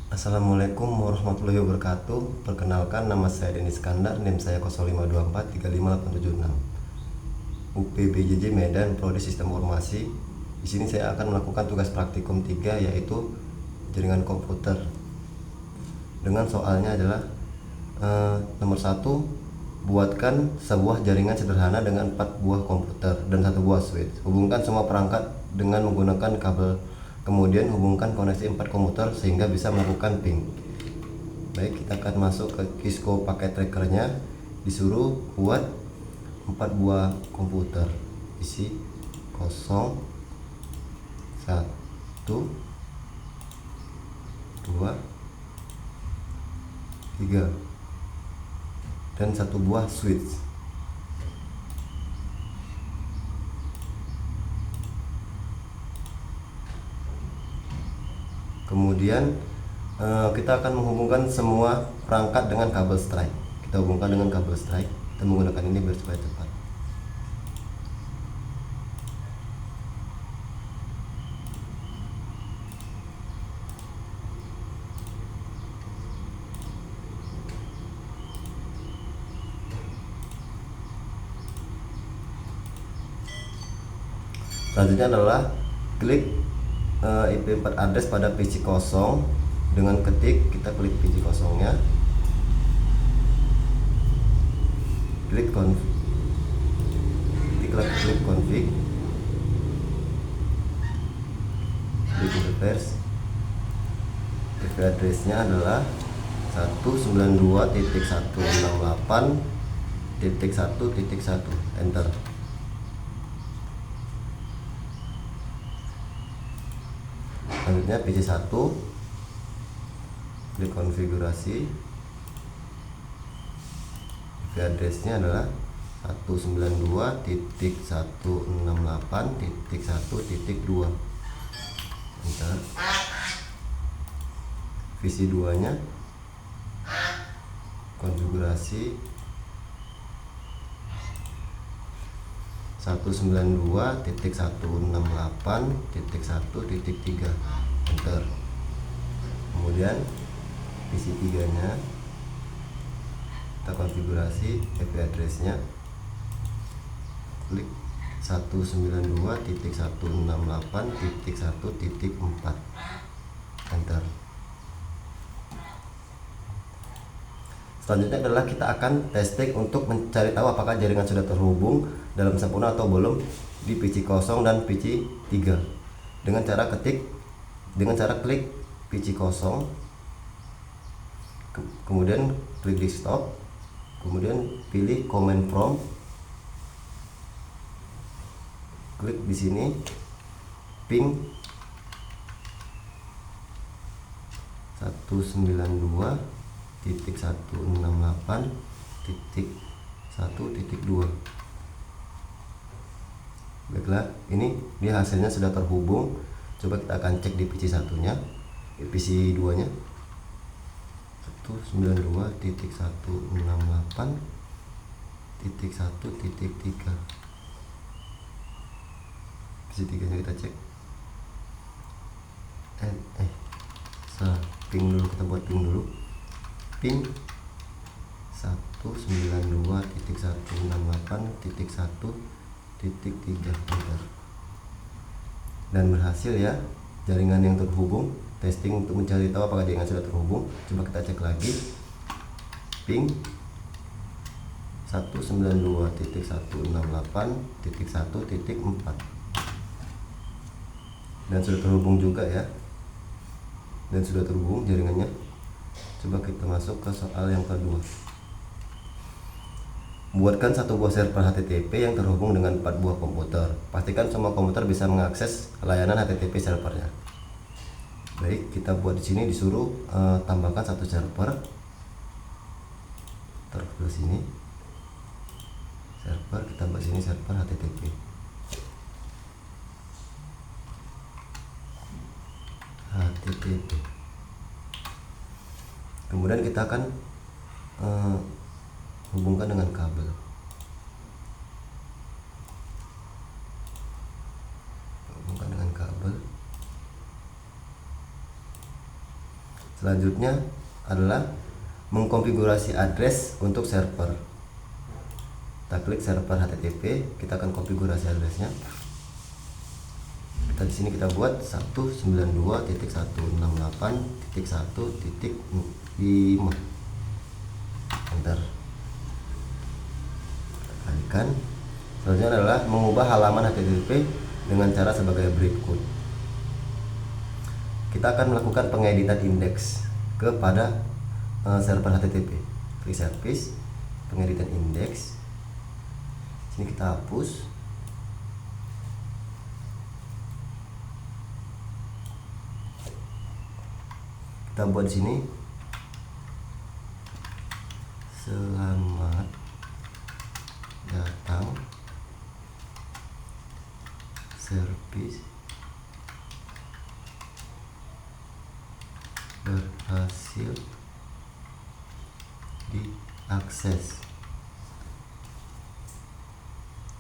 Assalamualaikum warahmatullahi wabarakatuh. Perkenalkan, nama saya Denny Iskandar, NIM saya 0524 35876. UPBJJ Medan, Prodi Sistem Informasi. Di sini saya akan melakukan tugas praktikum 3, yaitu jaringan komputer. Dengan soalnya adalah nomor 1, buatkan sebuah jaringan sederhana dengan 4 buah komputer dan 1 buah switch. Hubungkan semua perangkat dengan menggunakan kabel. Kemudian hubungkan koneksi 4 komputer sehingga bisa melakukan ping. Baik, kita akan masuk ke Kisco paket trackernya. Disuruh buat 4 buah komputer. Isi 0, 1, 2, 3, dan 1 buah switch. Kemudian kita akan menghubungkan semua perangkat dengan kabel strike. Kita hubungkan dengan kabel strike. Kita menggunakan ini biar supaya cepat. Selanjutnya adalah klik IP4 address pada PC kosong. Dengan ketik, kita klik PC kosongnya, klik config, klik config, klik reverse. IP addressnya adalah 192.168.1.1, enter. Selanjutnya PC 1, klik konfigurasi. IP addressnya adalah 192.168.1.2, enter. Visi 2 nya konfigurasi 192.168.1.3, enter. Kemudian visi 3 nya kita konfigurasi IP addressnya, klik 192.168.1.4, enter. Selanjutnya adalah kita akan testing untuk mencari tahu apakah jaringan sudah terhubung dalam sempurna atau belum di PC kosong dan PC 3 dengan cara klik PC kosong, kemudian klik desktop, kemudian pilih command prompt, klik di sini ping 192.168.1.2. Baiklah, ini dia hasilnya sudah terhubung. Coba kita akan cek di PC 1-nya, PC 2-nya. 192.168.1.3. PC 3-nya kita cek. Ping dulu, kita buat ping dulu. Ping 192.168.1.3, enter. Dan berhasil ya, jaringan yang terhubung. Testing untuk mencari tahu apakah jaringan sudah terhubung. Coba kita cek lagi, ping 192.168.1.4, dan sudah terhubung juga ya, dan sudah terhubung jaringannya. Coba kita masuk ke soal yang kedua. Buatkan 1 buah server HTTP yang terhubung dengan 4 buah komputer. Pastikan semua komputer bisa mengakses layanan HTTP servernya. Baik, kita buat di sini. Disuruh tambahkan 1 server. Taruh ke sini. Server, kita buat sini server HTTP. Kemudian kita akan hubungkan dengan kabel. Selanjutnya adalah mengkonfigurasi address untuk server. Kita klik server HTTP, kita akan konfigurasi addressnya. Kita di sini kita buat 192.168.1.5. Enter. Kita kalikan. Selanjutnya adalah mengubah halaman HTTP dengan cara sebagai berikut. Kita akan melakukan pengeditan indeks kepada server HTTP. Klik service, pengeditan indeks. Sini kita hapus. Kita buat di sini selamat datang service berhasil diakses.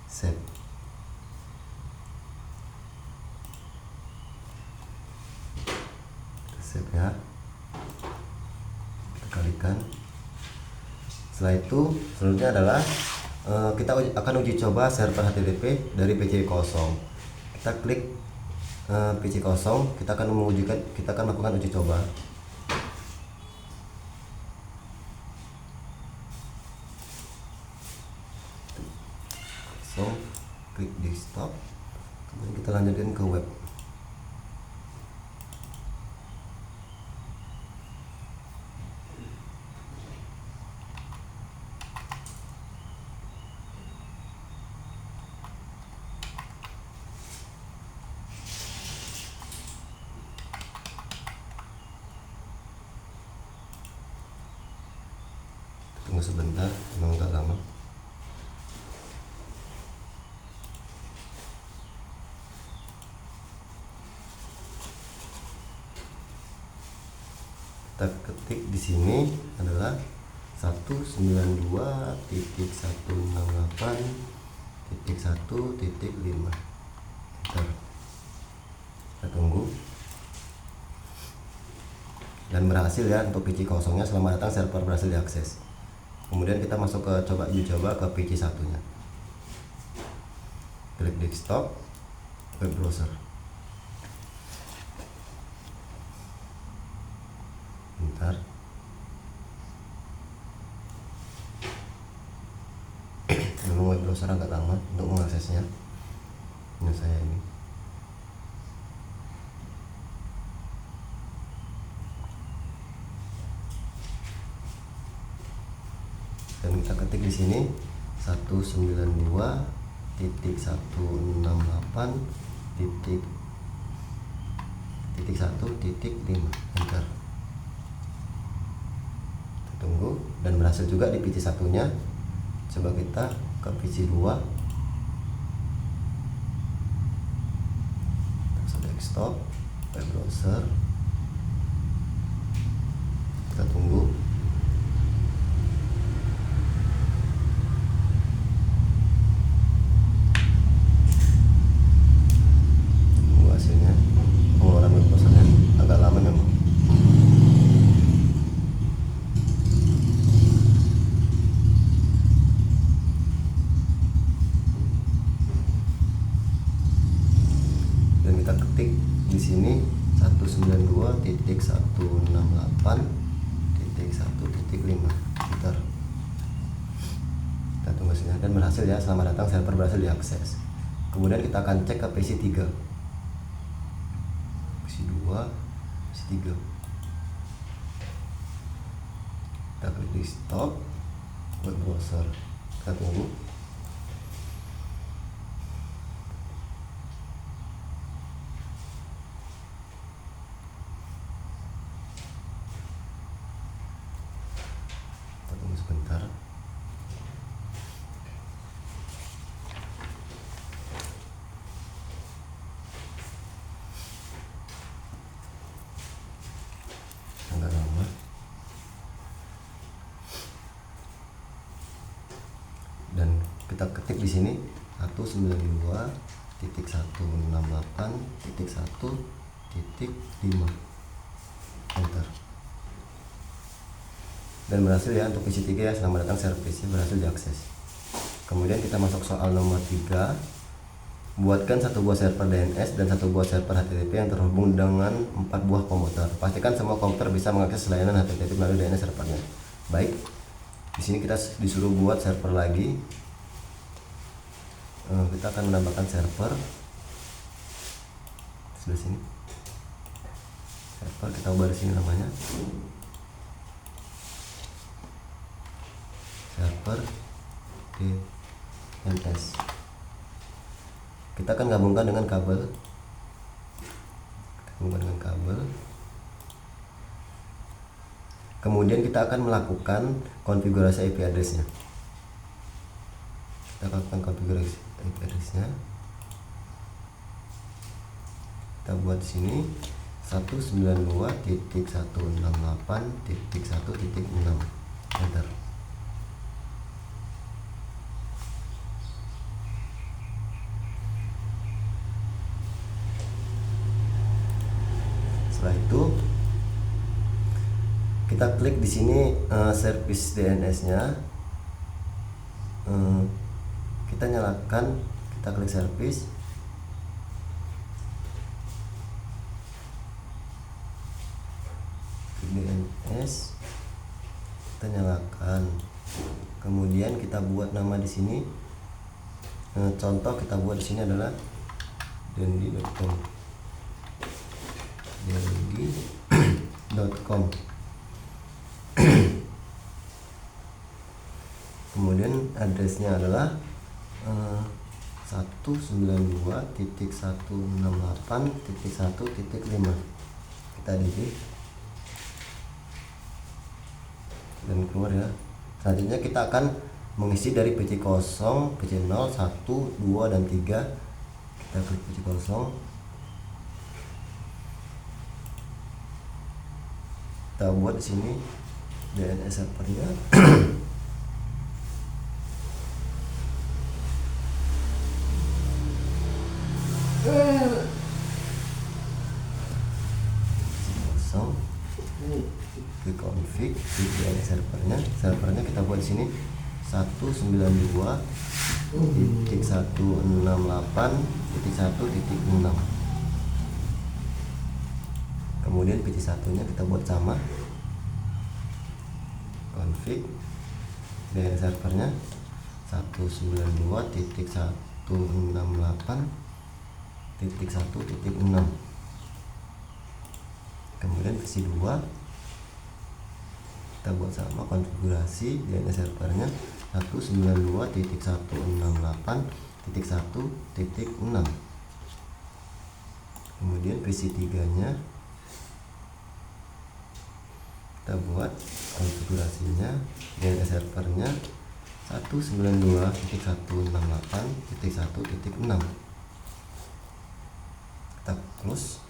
Save. Kita save ya. Kita kalikan. Setelah itu selanjutnya adalah kita akan uji coba server HTTP dari PC kosong. Kita klik PC kosong, kita akan melakukan uji coba. Klik desktop, kemudian kita lanjutkan ke web. Tunggu sebentar, memang agak lama. Kita ketik di sini adalah 192.168.1.5. Enter. Kita tunggu. Dan berhasil ya untuk PC kosongnya. Selamat datang, server berhasil diakses. Kemudian kita masuk ke uji coba ke PC satunya. Klik desktop, web browser. Bentar. Memang web browser agak lama untuk mengaksesnya. Ini saya ini. Dan kita ketik di sini 192.168.1.5. Enter. Tunggu. Dan berhasil juga di PC satunya. Coba kita ke PC 2. Masuk desktop, web browser. Kita tunggu. Tunggu hasilnya. Pengeluaran web browsernya agak lama memang. Kita ketik di sini 192.168.1.5. Enter. Kita tunggu hasilnya dan berhasil ya. Selamat datang, server berhasil diakses. Kemudian kita akan cek ke PC 3, PC 2, PC 3. Kita klik di stop, web browser. Kita tunggu. Sebentar. Agak lama. Dan kita ketik di sini 192.168.1.5. Enter. Dan berhasil ya untuk isi 3 ya, selamat datang servis, berhasil diakses. Kemudian kita masuk soal nomor 3. Buatkan satu buah server DNS dan satu buah server HTTP yang terhubung dengan 4 buah komputer. Pastikan semua komputer bisa mengakses layanan HTTP melalui DNS servernya. Baik, di sini kita disuruh buat server lagi. Kita akan menambahkan server sebelah sini. Server kita ubah di sini namanya server DNS. Kita akan gabungkan dengan kabel. Kemudian kita akan melakukan konfigurasi IP address-nya. Kita lakukan konfigurasi IP address-nya. Kita buat di sini 192.168.1.6. Enter. Setelah itu kita klik di sini service DNS-nya. Kita nyalakan, kita klik service. Klik DNS, kita nyalakan. Kemudian kita buat nama di sini. Contoh kita buat di sini adalah dendi.com. Kemudian addressnya adalah 192.168.1.5. Kita edit dan keluar ya. Selanjutnya kita akan mengisi dari PC 0, PC 0, 1, 2 dan 3. Kita klik PC 0. Kita buat di sini DNS servernya. Kosong. Klik config, klik DNS servernya kita buat di sini 192.168.1.6. Kemudian PC 1-nya kita buat sama, config DNS servernya 192.168.1.6. Kemudian PC 2 kita buat sama, konfigurasi DNS servernya 192.168.1.6. Kemudian PC 3-nya kita buat konfigurasinya DNS servernya 192.168.1.6. Kita close.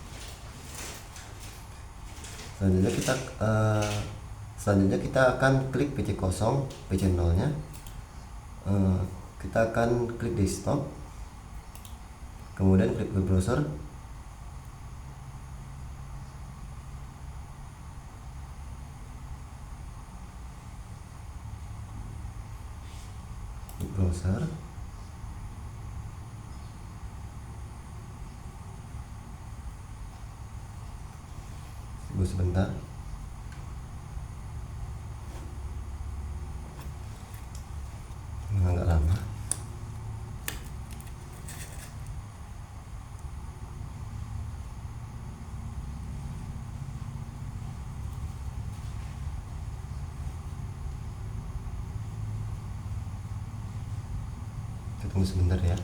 Selanjutnya kita akan klik PC 0, PC 0-nya. Kita akan klik desktop, kemudian klik web browser. Tunggu sebentar. Agak lama. Kita tunggu sebentar ya,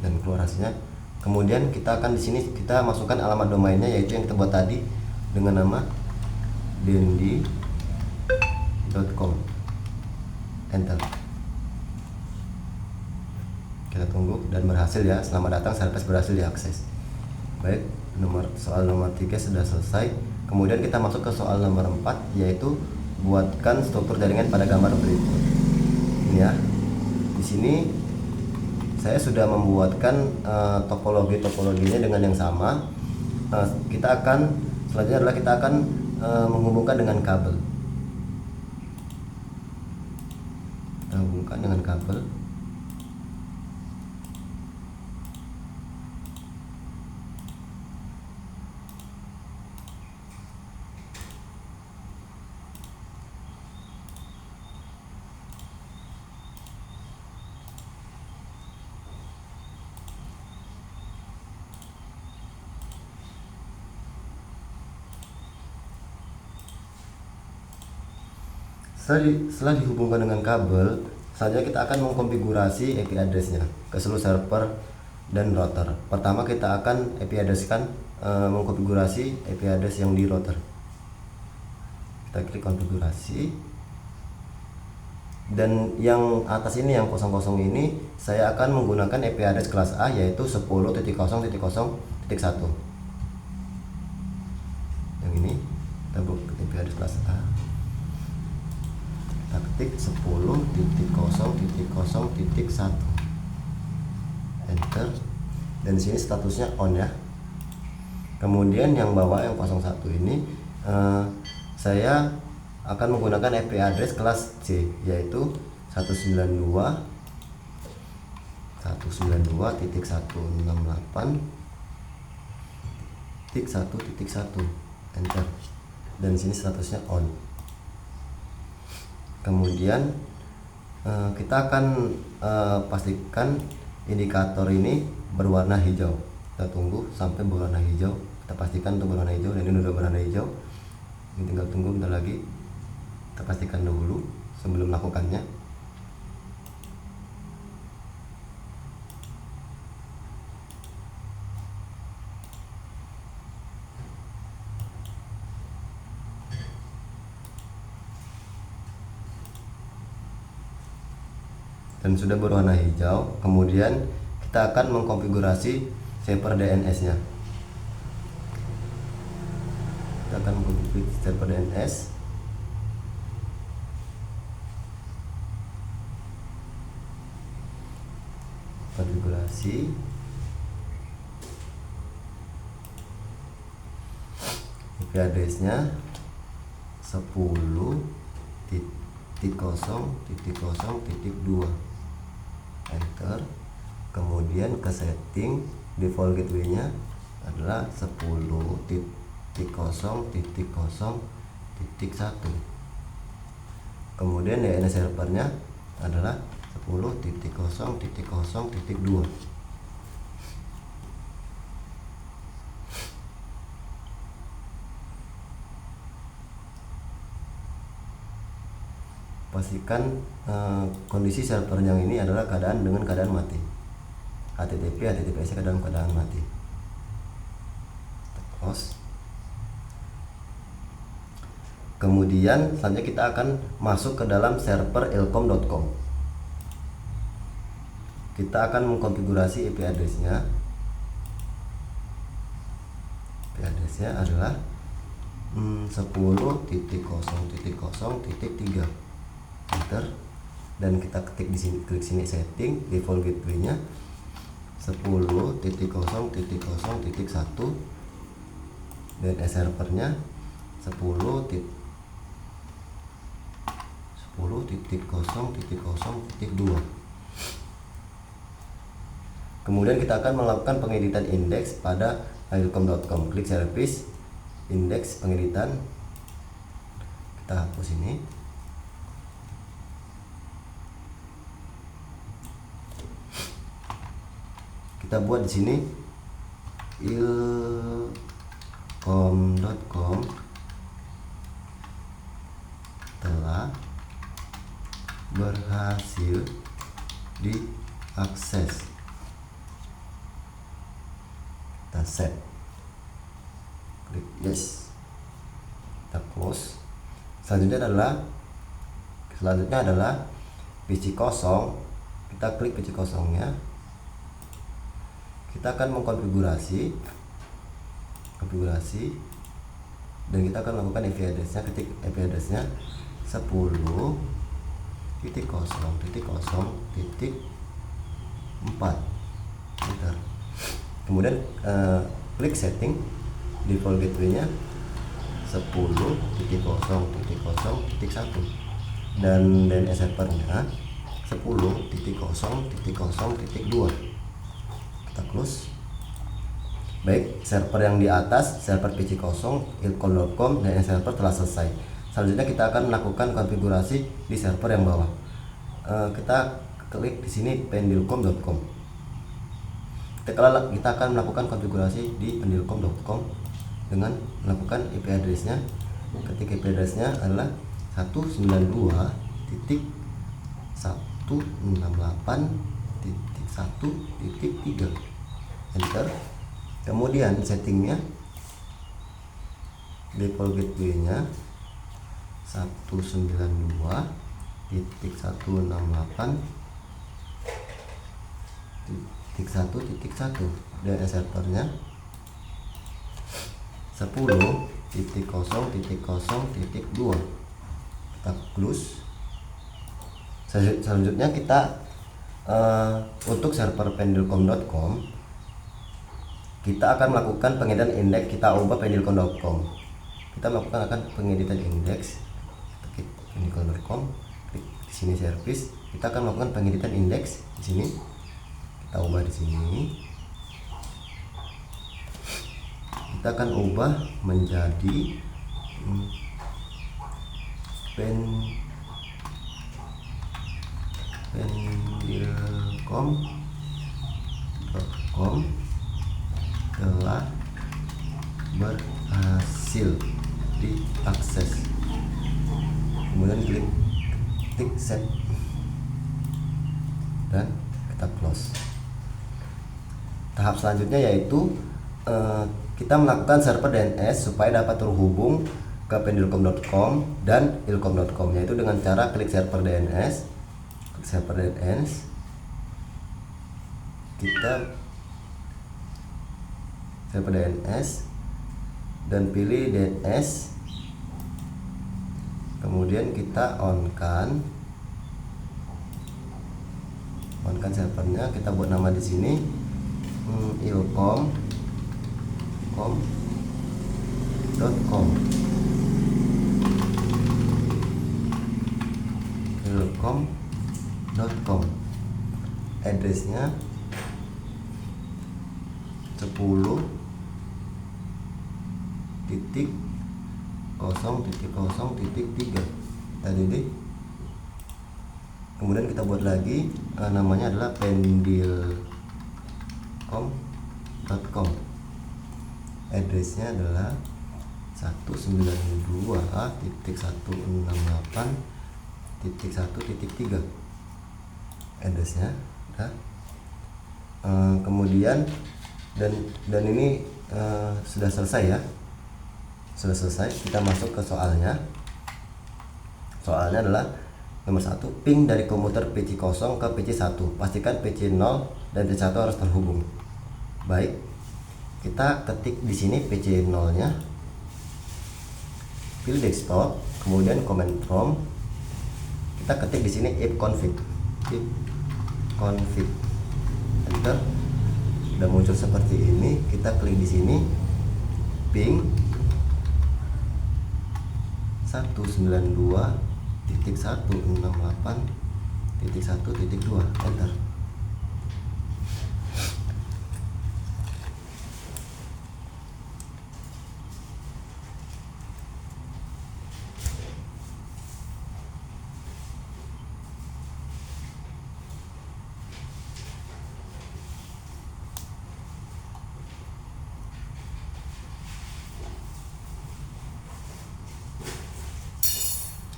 dan keluar hasilnya. Kemudian kita akan di sini kita masukkan alamat domainnya, yaitu yang kita buat tadi dengan nama dendi.com. Enter. Kita tunggu dan berhasil ya. Selamat datang, servis berhasil diakses. Baik, soal nomor 3 sudah selesai. Kemudian kita masuk ke soal nomor 4, yaitu buatkan struktur jaringan pada gambar berikut. Ini ya. Di sini saya sudah membuatkan topologinya dengan yang sama. Selanjutnya adalah kita akan menghubungkan dengan kabel. hubungkan dengan kabel. Setelah dihubungkan dengan kabel, selanjutnya kita akan mengkonfigurasi IP address-nya ke seluruh server dan router. Pertama kita akan IP address-kan mengkonfigurasi IP address yang di router. Kita klik konfigurasi, dan yang atas ini yang 00 ini saya akan menggunakan IP address kelas A, yaitu 10.0.0.1. Yang ini kita buka IP address kelas A, kita ketik 10.0.0.1, enter, dan di sini statusnya on ya. Kemudian yang bawah yang 01 ini saya akan menggunakan IP address kelas C, yaitu 192.168.1.1, enter, dan sini statusnya on. Kemudian kita akan pastikan indikator ini berwarna hijau. Kita tunggu sampai berwarna hijau, kita pastikan untuk berwarna hijau, dan ini udah berwarna hijau. Ini tinggal tunggu bentar lagi, kita pastikan dahulu sebelum melakukannya. Dan sudah berwarna hijau. Kemudian kita akan mengkonfigurasi server DNS-nya. Kita akan mengkonfigurasi server DNS. Konfigurasi. IP address-nya 10.0.0.2, enter. Kemudian ke setting, default gateway-nya adalah 10.0.0.1. Kemudian DNS servernya adalah 10.0.0.2. Pastikan kondisi server yang ini adalah dengan keadaan mati. HTTPS dalam keadaan mati. Close. Kemudian selanjutnya kita akan masuk ke dalam server elcom.com. Kita akan mengkonfigurasi IP address-nya. IP address-nya adalah 10.0.0.3, enter, dan kita ketik di sini, klik sini setting, default gateway-nya 10.0.0.1, dan servernya 10.0.0.2. Kemudian kita akan melakukan pengeditan indeks pada elcom.com. Klik service, indeks pengeditan, kita hapus ini. Kita buat di sini elcom.com telah berhasil diakses. Kita set, klik yes, kita close. Selanjutnya adalah PC kosong. Kita klik PC kosongnya. Kita akan mengkonfigurasi dan kita akan melakukan IP address-nya. Ketik IP address-nya 10.0.0.4, enter. Kemudian klik setting, default gateway-nya 10.0.0.1, dan DNS servernya 10.0.0.2. Kita close. Baik, server yang di atas, server pc0 ilkom.com dan server telah selesai. Selanjutnya kita akan melakukan konfigurasi di server yang bawah. Kita klik di sini pendilkom.com. Kita akan melakukan konfigurasi di pendilkom.com dengan melakukan IP address-nya. Ketik IP address-nya adalah 192.168.1.3. Enter. Kemudian settingnya, default gateway-nya 192.168.1.1. dan servernya 10.0.0.2. Kita close. Selanjutnya kita untuk server pendilkom.com kita akan melakukan pengeditan indeks. Kita ubah pendilkom.com. Kita melakukan pengeditan indeks. Klik pendilkom.com, klik di sini service. Kita akan melakukan pengeditan indeks di sini. Kita ubah di sini. Kita akan ubah menjadi pendilkom.com telah berhasil diakses. Kemudian klik set dan kita close. Tahap selanjutnya yaitu kita melakukan server DNS supaya dapat terhubung ke pendilkom.com dan ilkom.com, yaitu dengan cara klik server DNS. Klik server DNS. Kita server DNS dan pilih DNS. Kemudian kita on servernya. Kita buat nama di sini ilkom.com. ilkom.com. Addressnya 10.0.0.3 tadi deh. Kemudian kita buat lagi namanya adalah pendilkom.com. Addressnya adalah 192.168.1.3. addressnya. Nah, kemudian dan ini sudah selesai ya. Sudah selesai. Kita masuk ke soalnya. Soalnya adalah nomor 1, ping dari komputer PC0 ke PC1. Pastikan PC0 dan PC1 harus terhubung. Baik. Kita ketik di sini PC0-nya. Pilih desktop, kemudian command prompt. Kita ketik di sini ifconfig. Enter. Sudah muncul seperti ini. Kita klik di sini ping 192.168.1.2. enter.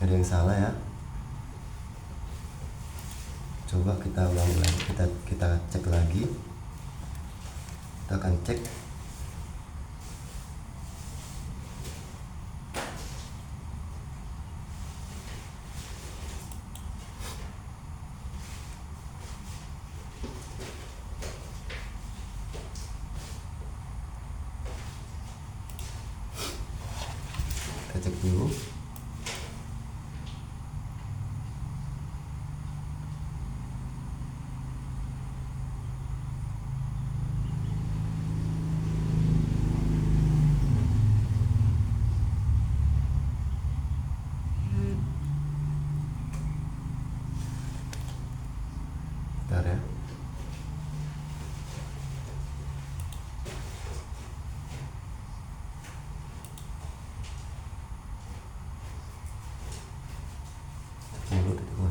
Ada yang salah ya. Coba kita ulangi lagi. Kita cek lagi. Kita akan cek. Kita cek dulu.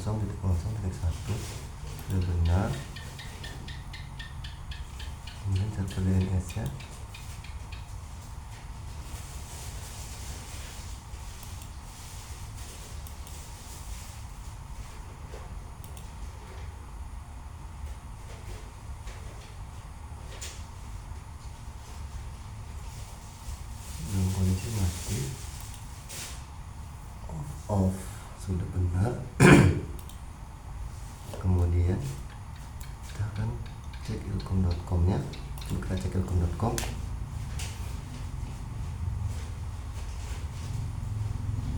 0.0.1 sudah benar. Kemudian server DNS nya dalam kondisi mati, off sudah benar. Kemudian kita akan cek ilkom.com nya. Coba kita cek ilkom.com.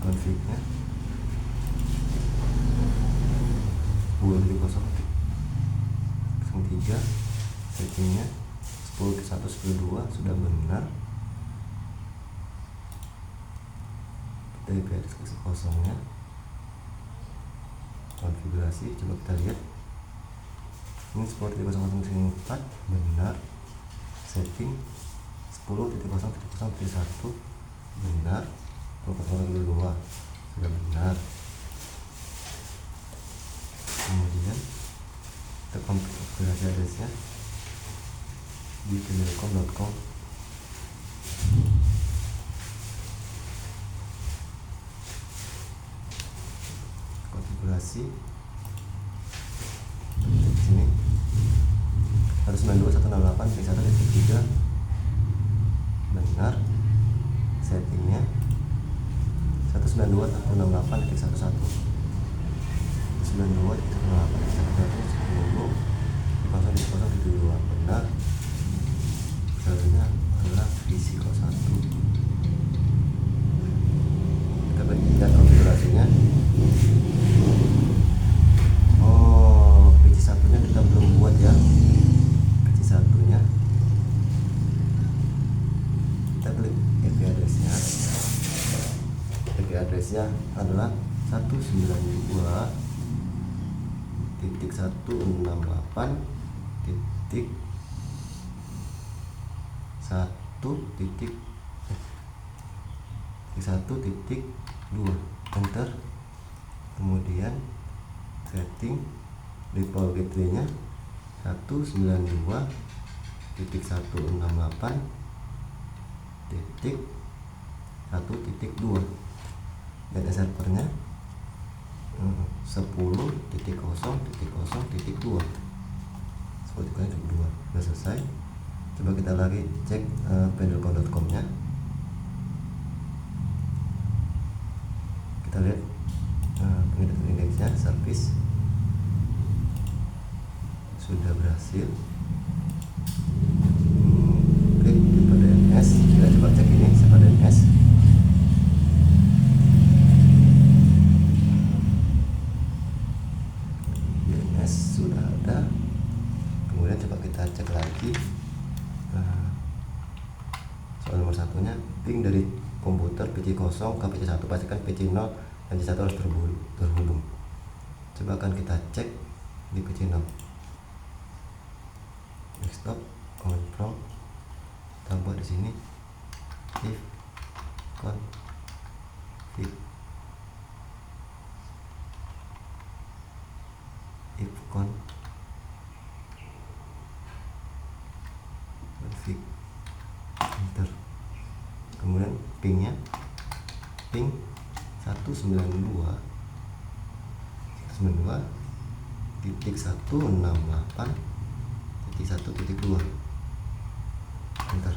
Config-nya 2.0.03, settingnya 10.1.10.2 sudah benar. Dari garis kosongnya konfigurasi, coba kita lihat ini 10.0.0.4 benar. Setting 10.0.0.1 benar. 10.0.2 sudah benar. Kemudian kita konfigurasi addressnya di telkom.com. Konfigurasi di sini 192.168.1.3 benar. Settingnya 192.168.11 92.168.11 benar. Jalurnya adalah VC01. Kita lihat konfigurasinya. PC1 nya kita belum buat ya. PC1 nya kita klik IP address-nya. IP address-nya adalah 192.1.1.2 enter. Kemudian setting default gateway nya 192.168.1.2 dan servernya 10.0.0.2 sudah selesai. Coba kita lagi cek pendelco.com nya. Kita lihat pengeditan indeksnya, service sudah berhasil. Oke, tipe DNS kita coba cek ini siapa DNS. DNS sudah ada. Kemudian coba kita cek lagi soal nomor satunya, ping dari komputer PC 0 ke PC 1, pastikan PC 0 dan PC 1 harus terhubung. Coba akan kita cek di PC 0. Desktop confirm, kita buat di sini if config enter. Kemudian pingnya ping 192.168.1.2 enter.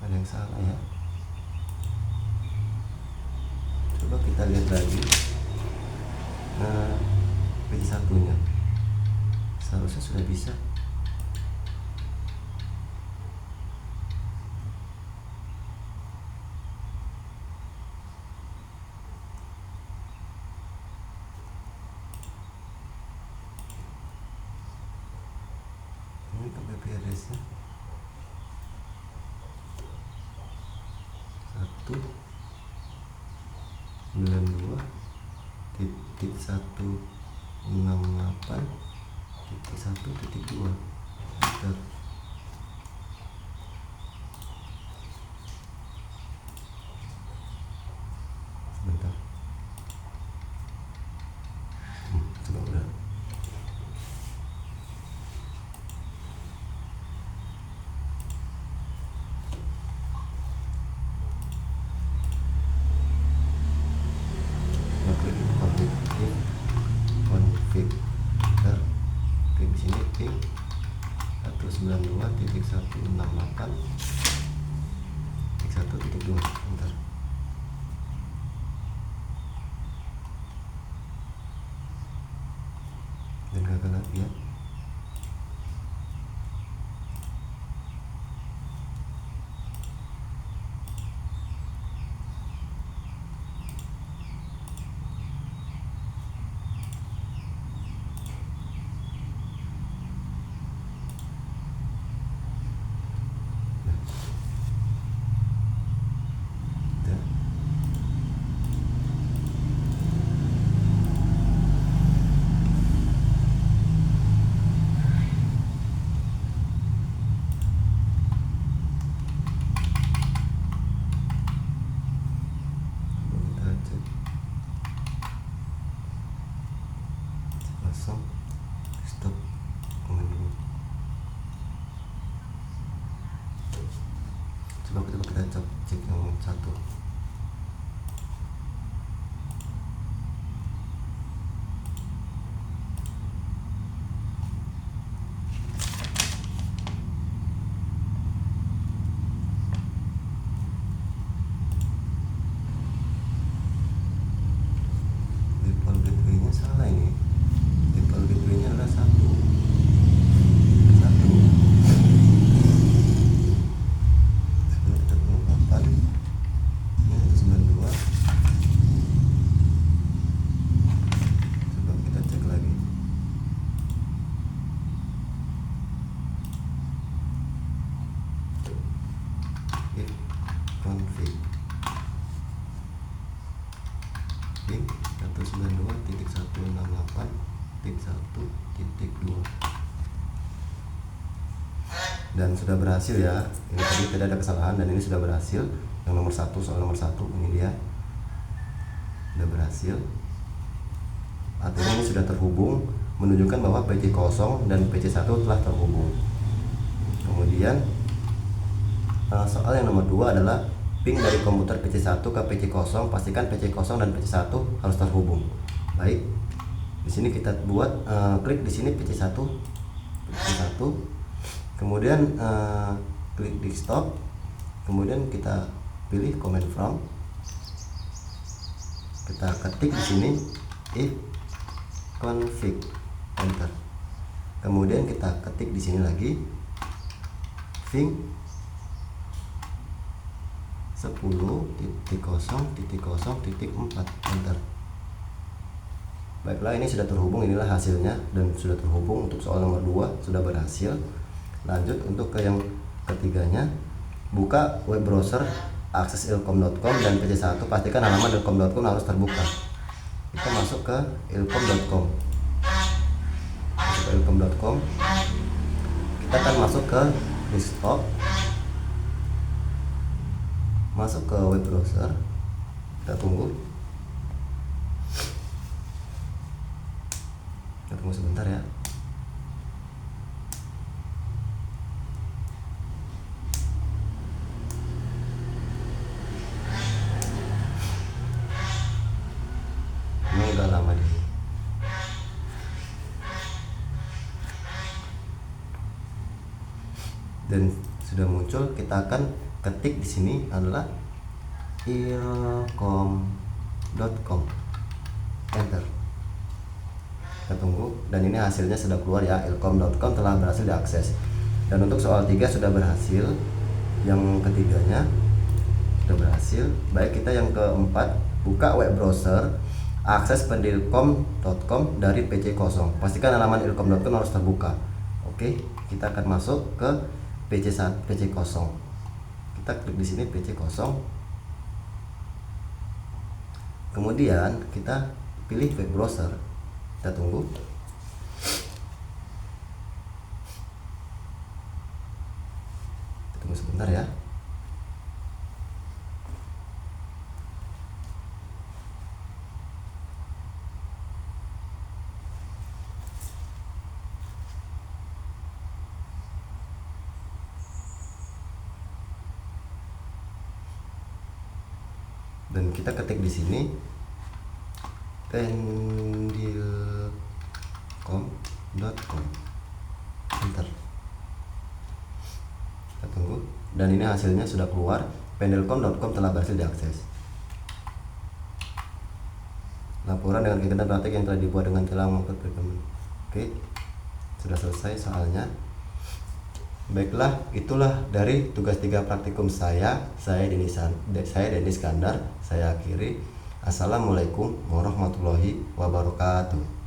Ada yang salah ya. Coba kita lihat lagi PC 1 nya, seharusnya sudah bisa. Ini pakai IP address nya 1 168.1.1.2. Bentar. Coba udah. Klik config, klik di sini ping 192.168.1.2. Bentar. Dan gagal lagi ya. Stop komen dulu. Coba kita cek yang satu. Default gateway-nya salah ini. Default gateway-nya adalah 1. Sekarang kita pengungkapan. Ini 192. Coba kita cek lagi. If config ping 192.168.1.2 dan sudah berhasil ya. Ini tadi tidak ada kesalahan dan ini sudah berhasil. Yang nomor 1, soal nomor 1 ini dia sudah berhasil. Artinya ini sudah terhubung, menunjukkan bahwa PC 0 dan PC 1 telah terhubung. Kemudian soal yang nomor 2 adalah ping dari komputer PC 1 ke PC 0. Pastikan PC 0 dan PC 1 harus terhubung. Baik. Di sini kita buat klik di sini PC 1. Kemudian klik di stop. Kemudian kita pilih command from. Kita ketik di sini if config, enter. Kemudian kita ketik di sini lagi ping 10.0.0.4, enter. Baiklah, ini sudah terhubung. Inilah hasilnya dan sudah terhubung. Untuk soal nomor 2 sudah berhasil. Lanjut untuk ke yang ketiganya. Buka web browser, akses ilkom.com dan PC 1. Pastikan halaman ilkom.com harus terbuka. Kita masuk ke ilkom.com. Kita akan masuk ke desktop. Masuk ke web browser. Kita tunggu. Kita tunggu sebentar ya. Ini udah lama deh. Dan sudah muncul. Kita akan ketik di sini adalah ilkom.com, enter. Kita tunggu dan ini hasilnya sudah keluar ya. Ilkom.com telah berhasil diakses. Dan untuk soal 3 sudah berhasil. Yang ketiganya sudah berhasil. Baik, kita yang keempat, buka web browser, akses pendilkom.com dari PC 0. Pastikan halaman ilkom.com harus terbuka. Oke, kita akan masuk ke PC 0. Kita klik di sini PC 0. Kemudian kita pilih web browser. Kita tunggu. Tunggu sebentar ya. Dan kita ketik di sini pendilcom.com. Enter. Kita tunggu. Dan ini hasilnya sudah keluar. Pendilcom.com telah berhasil diakses. Laporan dengan kegiatan praktik yang telah dibuat dengan telah mengupload dokumen. Oke, sudah selesai soalnya. Baiklah, itulah dari tugas 3 praktikum saya. Saya Denis Iskandar. Saya akhiri. Assalamualaikum warahmatullahi wabarakatuh.